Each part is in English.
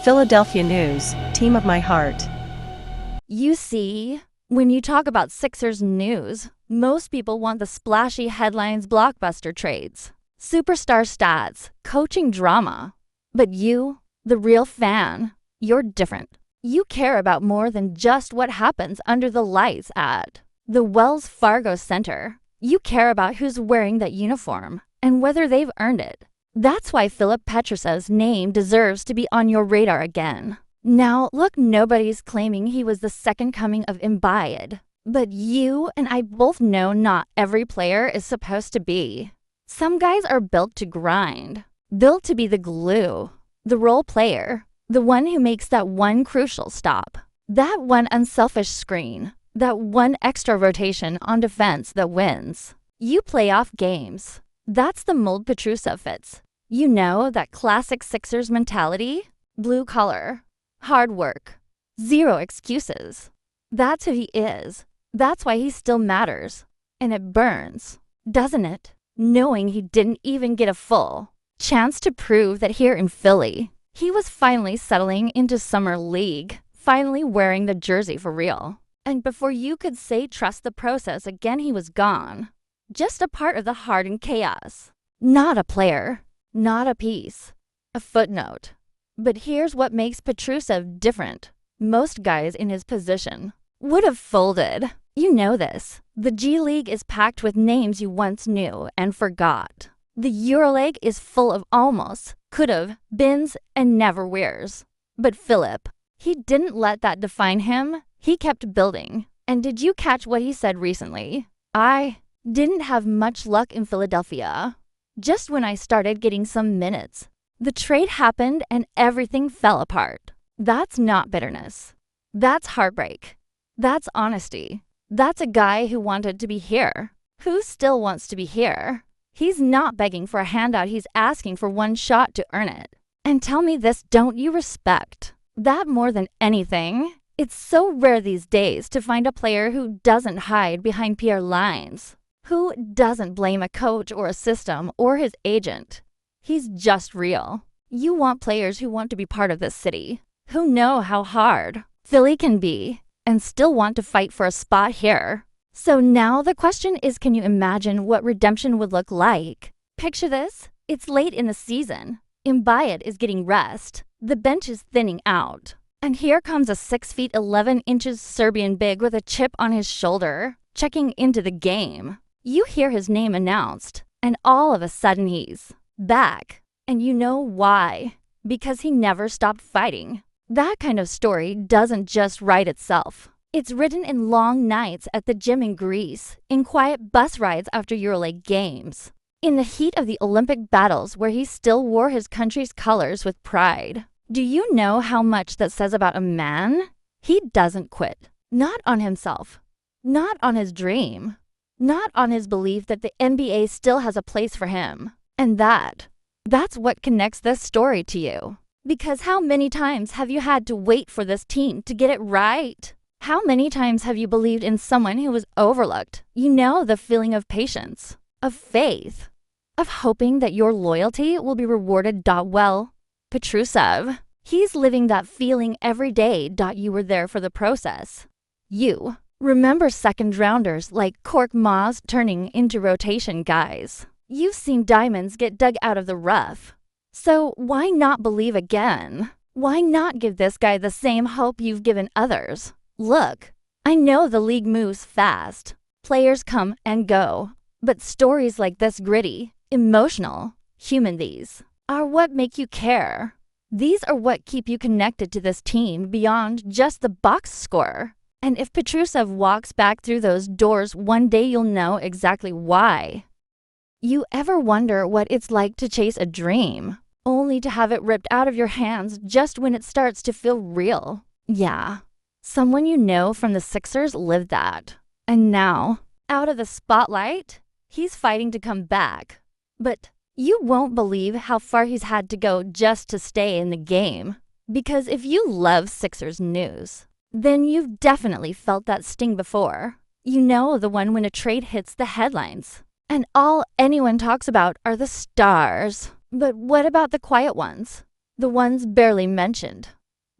Philadelphia news, team of my heart. You see, when you talk about Sixers news, most people want the splashy headlines, blockbuster trades, superstar stats, coaching drama. But you, the real fan, you're different. You care about more than just what happens under the lights at the Wells Fargo Center. You care about who's wearing that uniform and whether they've earned it. That's why Filip Petrusev's name deserves to be on your radar again. Now, look, nobody's claiming he was the second coming of Waived. But you and I both know not every player is supposed to be. Some guys are built to grind, built to be the glue, the role player, the one who makes that one crucial stop, that one unselfish screen, that one extra rotation on defense that wins. You play off games. That's the mold Petrusev fits. You know, that classic Sixers mentality? Blue collar, hard work, zero excuses. That's who he is. That's why he still matters. And it burns, doesn't it? Knowing he didn't even get a full chance to prove that here in Philly, he was finally settling into summer league, finally wearing the jersey for real. And before you could say trust the process again, he was gone. Just a part of the hardened chaos. Not a player, not a piece, a footnote. But here's what makes Petrusev different. Most guys in his position would have folded. You know this. The G League is packed with names you once knew and forgot. The EuroLeague is full of almost, could've, beens, and never wears. But Filip, he didn't let that define him. He kept building. And did you catch what he said recently? I didn't have much luck in Philadelphia. Just when I started getting some minutes, the trade happened and everything fell apart. That's not bitterness. That's heartbreak. That's honesty. That's a guy who wanted to be here, who still wants to be here. He's not begging for a handout, he's asking for one shot to earn it. And tell me this, don't you respect that more than anything? It's so rare these days to find a player who doesn't hide behind PR lines, who doesn't blame a coach or a system or his agent. He's just real. You want players who want to be part of this city, who know how hard Philly can be, and still want to fight for a spot here. So now the question is, can you imagine what redemption would look like? Picture this. It's late in the season. Waived is getting rest. The bench is thinning out. And here comes a 6'11" Serbian big with a chip on his shoulder, checking into the game. You hear his name announced, and all of a sudden he's back. And you know why? Because he never stopped fighting. That kind of story doesn't just write itself. It's written in long nights at the gym in Greece, in quiet bus rides after EuroLeague games, in the heat of the Olympic battles where he still wore his country's colors with pride. Do you know how much that says about a man? He doesn't quit. Not on himself. Not on his dream. Not on his belief that the NBA still has a place for him. And that's what connects this story to you. Because how many times have you had to wait for this team to get it right? How many times have you believed in someone who was overlooked? You know, the feeling of patience, of faith, of hoping that your loyalty will be rewarded. Well, Petrusev, he's living that feeling every day. You were there for the process. You remember second rounders like cork moths turning into rotation guys. You've seen diamonds get dug out of the rough. So why not believe again? Why not give this guy the same hope you've given others? Look, I know the league moves fast. Players come and go. But stories like this, gritty, emotional, human, these are what make you care. These are what keep you connected to this team beyond just the box score. And if Petrusev walks back through those doors, one day you'll know exactly why. You ever wonder what it's like to chase a dream, only to have it ripped out of your hands just when it starts to feel real? Yeah, someone you know from the Sixers lived that. And now, out of the spotlight, he's fighting to come back. But you won't believe how far he's had to go just to stay in the game. Because if you love Sixers news, then you've definitely felt that sting before. You know, the one when a trade hits the headlines, and all anyone talks about are the stars. But what about the quiet ones? The ones barely mentioned.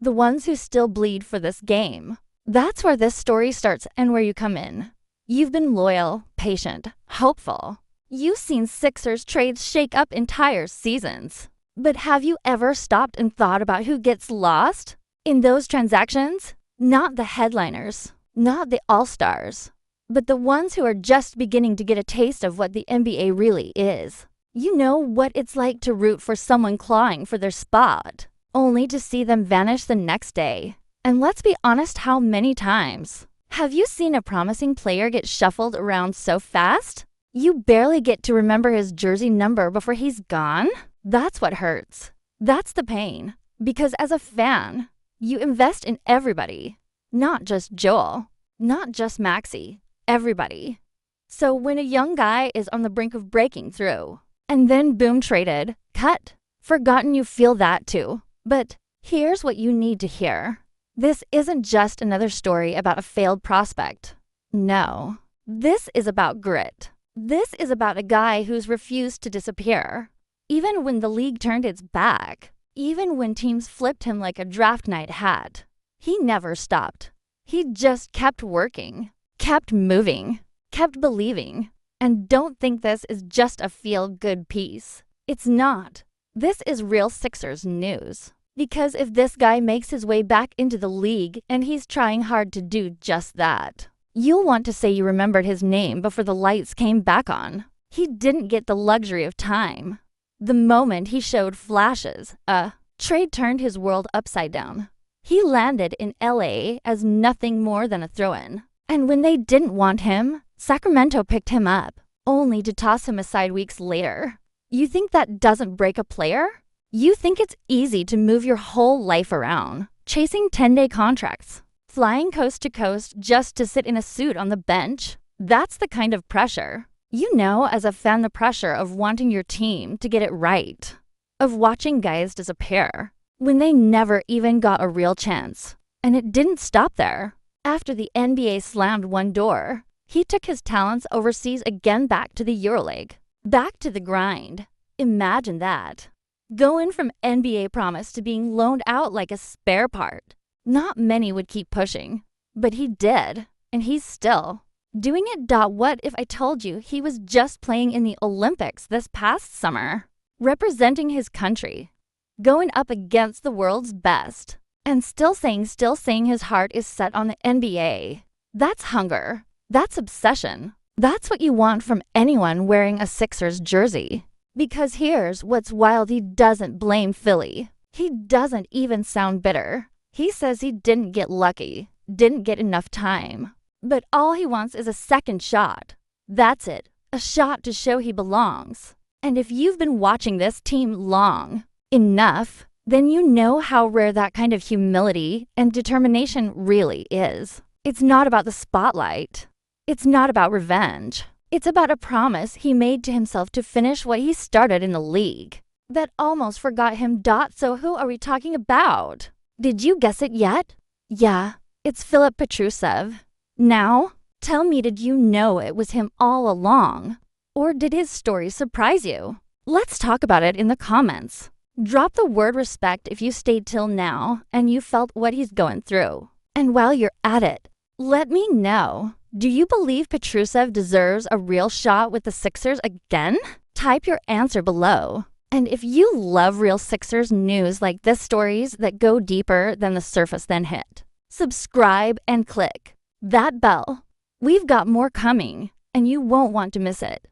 The ones who still bleed for this game. That's where this story starts and where you come in. You've been loyal, patient, hopeful. You've seen Sixers trades shake up entire seasons. But have you ever stopped and thought about who gets lost in those transactions? Not the headliners, not the all-stars, but the ones who are just beginning to get a taste of what the NBA really is. You know what it's like to root for someone clawing for their spot, only to see them vanish the next day. And let's be honest, how many times have you seen a promising player get shuffled around so fast? You barely get to remember his jersey number before he's gone? That's what hurts. That's the pain. Because as a fan, you invest in everybody. Not just Joel. Not just Maxey. Everybody. So when a young guy is on the brink of breaking through, and then boom, traded, cut, forgotten, you feel that too. But here's what you need to hear. This isn't just another story about a failed prospect. No. This is about grit. This is about a guy who's refused to disappear. Even when the league turned its back. Even when teams flipped him like a draft night hat. He never stopped. He just kept working. Kept moving. Kept believing. And don't think this is just a feel-good piece. It's not. This is real Sixers news. Because if this guy makes his way back into the league and he's trying hard to do just that, you'll want to say you remembered his name before the lights came back on. He didn't get the luxury of time. The moment he showed flashes, a trade turned his world upside down. He landed in LA as nothing more than a throw-in. And when they didn't want him, Sacramento picked him up, only to toss him aside weeks later. You think that doesn't break a player? You think it's easy to move your whole life around, chasing 10-day contracts, flying coast to coast just to sit in a suit on the bench? That's the kind of pressure. You know, as a fan, the pressure of wanting your team to get it right, of watching guys disappear when they never even got a real chance. And it didn't stop there. After the NBA slammed one door, he took his talents overseas again, back to the EuroLeague, back to the grind. Imagine that. Going from NBA promise to being loaned out like a spare part. Not many would keep pushing, but he did, and he's still doing it. What if I told you he was just playing in the Olympics this past summer, representing his country, going up against the world's best, and still saying his heart is set on the NBA? That's hunger. That's obsession. That's what you want from anyone wearing a Sixers jersey. Because here's what's wild, he doesn't blame Philly. He doesn't even sound bitter. He says he didn't get lucky, didn't get enough time. But all he wants is a second shot. That's it, a shot to show he belongs. And if you've been watching this team long enough, then you know how rare that kind of humility and determination really is. It's not about the spotlight. It's not about revenge. It's about a promise he made to himself to finish what he started in the league. That almost forgot him. So who are we talking about? Did you guess it yet? Yeah, it's Filip Petrusev. Now, tell me, did you know it was him all along? Or did his story surprise you? Let's talk about it in the comments. Drop the word respect if you stayed till now and you felt what he's going through. And while you're at it, let me know. Do you believe Petrusev deserves a real shot with the Sixers again? Type your answer below. And if you love real Sixers news like this, stories that go deeper than the surface, then hit subscribe and click that bell. We've got more coming, and you won't want to miss it.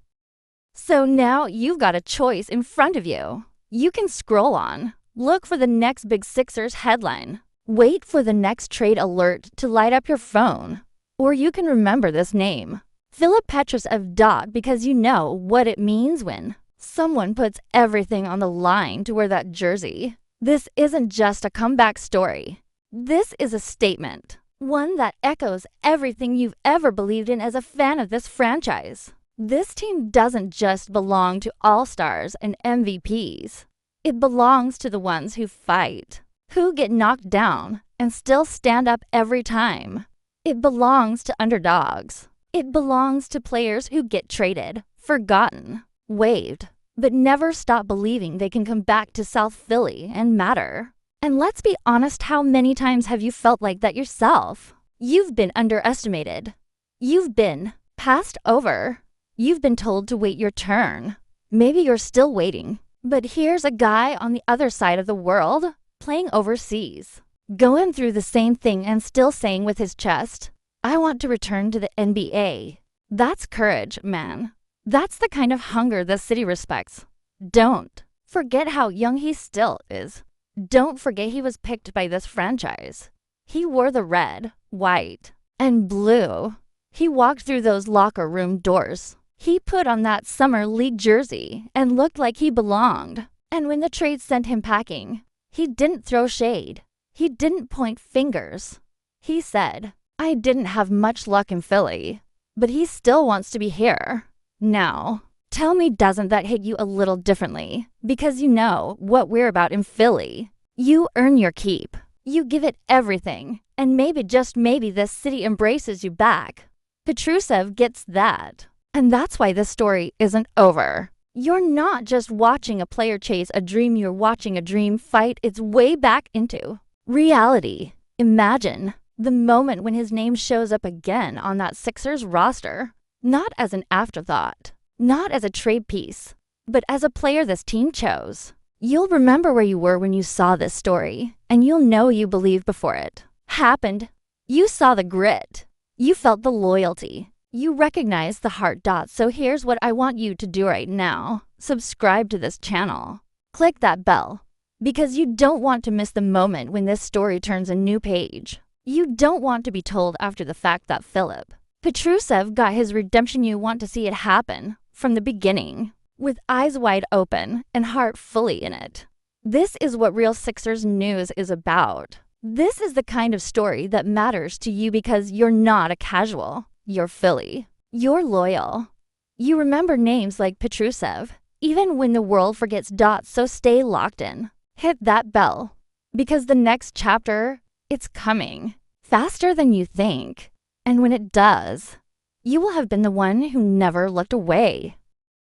So now you've got a choice in front of you. You can scroll on, look for the next big Sixers headline, wait for the next trade alert to light up your phone. Or you can remember this name, Filip Petrusev, because you know what it means when someone puts everything on the line to wear that jersey. This isn't just a comeback story. This is a statement, one that echoes everything you've ever believed in as a fan of this franchise. This team doesn't just belong to all-stars and MVPs. It belongs to the ones who fight, who get knocked down and still stand up every time. It belongs to underdogs. It belongs to players who get traded, forgotten, waived, but never stop believing they can come back to South Philly and matter. And let's be honest, how many times have you felt like that yourself? You've been underestimated. You've been passed over. You've been told to wait your turn. Maybe you're still waiting, but here's a guy on the other side of the world, playing overseas, going through the same thing and still saying with his chest, I want to return to the NBA. That's courage, man. That's the kind of hunger the city respects. Don't forget how young he still is. Don't forget he was picked by this franchise. He wore the red, white, and blue. He walked through those locker room doors. He put on that summer league jersey and looked like he belonged. And when the trade sent him packing, he didn't throw shade. He didn't point fingers. He said, I didn't have much luck in Philly, but he still wants to be here. Now, tell me, doesn't that hit you a little differently? Because you know what we're about in Philly. You earn your keep. You give it everything. And maybe, just maybe, this city embraces you back. Petrusev gets that. And that's why this story isn't over. You're not just watching a player chase a dream, you're watching a dream fight its way back into reality. Imagine the moment when his name shows up again on that Sixers roster. Not as an afterthought, not as a trade piece, but as a player this team chose. You'll remember where you were when you saw this story, and you'll know you believed before it happened. You saw the grit. You felt the loyalty. You recognized the heart dots. So here's what I want you to do right now. Subscribe to this channel. Click that bell, because you don't want to miss the moment when this story turns a new page. You don't want to be told after the fact that Filip, Petrusev, got his redemption. You want to see it happen from the beginning, with eyes wide open and heart fully in it. This is what real Sixers news is about. This is the kind of story that matters to you because you're not a casual. You're Philly. You're loyal. You remember names like Petrusev, even when the world forgets dots, so stay locked in. Hit that bell, because the next chapter, it's coming faster than you think. And when it does, you will have been the one who never looked away.